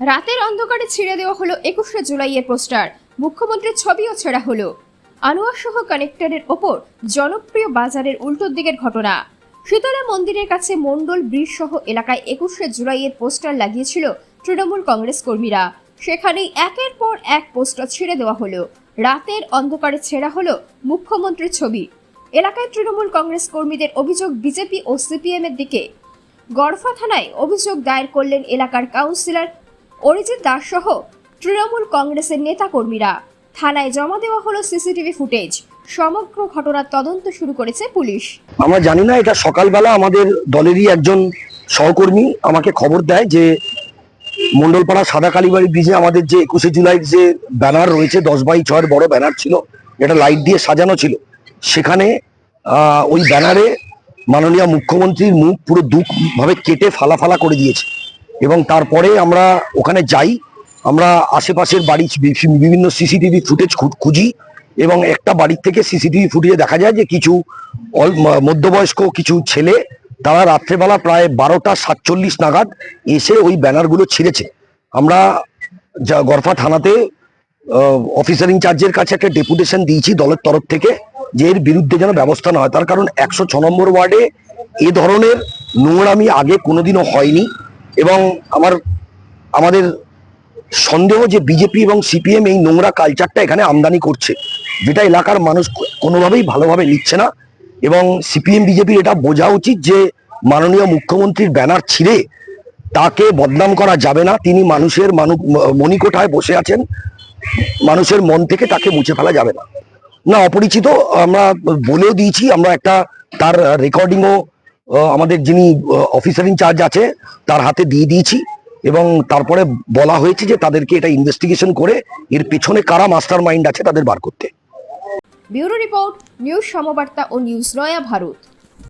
রাতের অন্ধকারে ছিঁড়ে দেওয়া হলো 21শে জুলাইয়ের পোস্টার, মুখ্যমন্ত্রীর ছবিও ছেঁড়া হলো। আনোয়ার সহ কানেক্টরের ওপর জনপ্রিয় বাজারের উল্টো দিকের ঘটনা। শীতলা মন্দিরের কাছে মণ্ডল ব্রিজ সহ এলাকায় 21শে জুলাইয়ের পোস্টার লাগিয়েছিল তৃণমূল কংগ্রেস কর্মীরা। সেখানেই একের পর এক পোস্টার ছিঁড়ে দেওয়া হলো। রাতের অন্ধকারে ছেঁড়া হলো মুখ্যমন্ত্রীর ছবি। এলাকায় তৃণমূল কংগ্রেস কর্মীদের অভিযোগ, বিজেপি ও সিপিএম এর দিকে। গড়ফা থানায় অভিযোগ দায়ের করলেন এলাকার কাউন্সিলর অরিজিৎ দাস সহ তৃণমূল কংগ্রেসের নেতা কর্মীরা। থানায় জমা দেওয়া হলো সিসিটিভি ফুটেজ। সমগ্র ঘটনার তদন্ত শুরু করেছে পুলিশ। আমরা জানি না, এটা সকালবেলা আমাদের দলেরই একজন সহকর্মী আমাকে খবর দেয় যে মন্ডলপাড়া সাদা কালীবাড়ি ব্রিজে আমাদের যে 21শে জুলাই যে ব্যানার রয়েছে 10x6 বড় ব্যানার ছিল, এটা লাইট দিয়ে সাজানো ছিল। সেখানে ওই ব্যানারে মাননীয় মুখ্যমন্ত্রীর মুখ পুরো দুভাবে কেটে ফালা ফালা করে দিয়েছে। এবং তারপরে আমরা ওখানে যাই, আমরা আশেপাশের বাড়ি বিভিন্ন সিসিটিভি ফুটেজ খুঁজি এবং একটা বাড়ির থেকে সিসিটিভি ফুটেজে দেখা যায় যে কিছু মধ্যবয়স্ক কিছু ছেলে তারা রাত্রেবেলা প্রায় 12টা 47 নাগাদ এসে ওই ব্যানারগুলো ছিঁড়েছে। আমরা গড়ফা থানাতে অফিসার ইনচার্জের কাছে একটা ডেপুটেশন দিয়েছি দলের তরফ থেকে যে এর বিরুদ্ধে যেন ব্যবস্থা না হয়। তার কারণ 106 নম্বর ওয়ার্ডে এ ধরনের নোংরামি আগে কোনোদিনও হয়নি এবং আমাদের সন্দেহ যে বিজেপি এবং সিপিএম এই নোংরা কালচারটা এখানে আমদানি করছে, যেটা এলাকার মানুষ কোনোভাবেই ভালোভাবে নিচ্ছে না। এবং সিপিএম বিজেপির এটা বোঝা উচিত যে মাননীয় মুখ্যমন্ত্রীর ব্যানার ছিঁড়ে তাকে বদনাম করা যাবে না। তিনি মানুষের মণিকোঠায় বসে আছেন, মানুষের মন থেকে তাকে মুছে ফেলা যাবে না। না, অপরিচিত আমরা বলেও দিয়েছি, আমরা একটা তার রেকর্ডিংও আমাদের যিনি অফিসার ইনচার্জ আছে তার হাতে দিয়ে দিয়েছি এবং তারপরে বলা হয়েছে যে তাদেরকে এটা ইনভেস্টিগেশন করে এর পেছনে কারা মাস্টার মাইন্ড আছে তাদের বার করতে। ব্যুরো রিপোর্ট, নিউজ সমবার্তা ও নিউজ নয়া ভারত।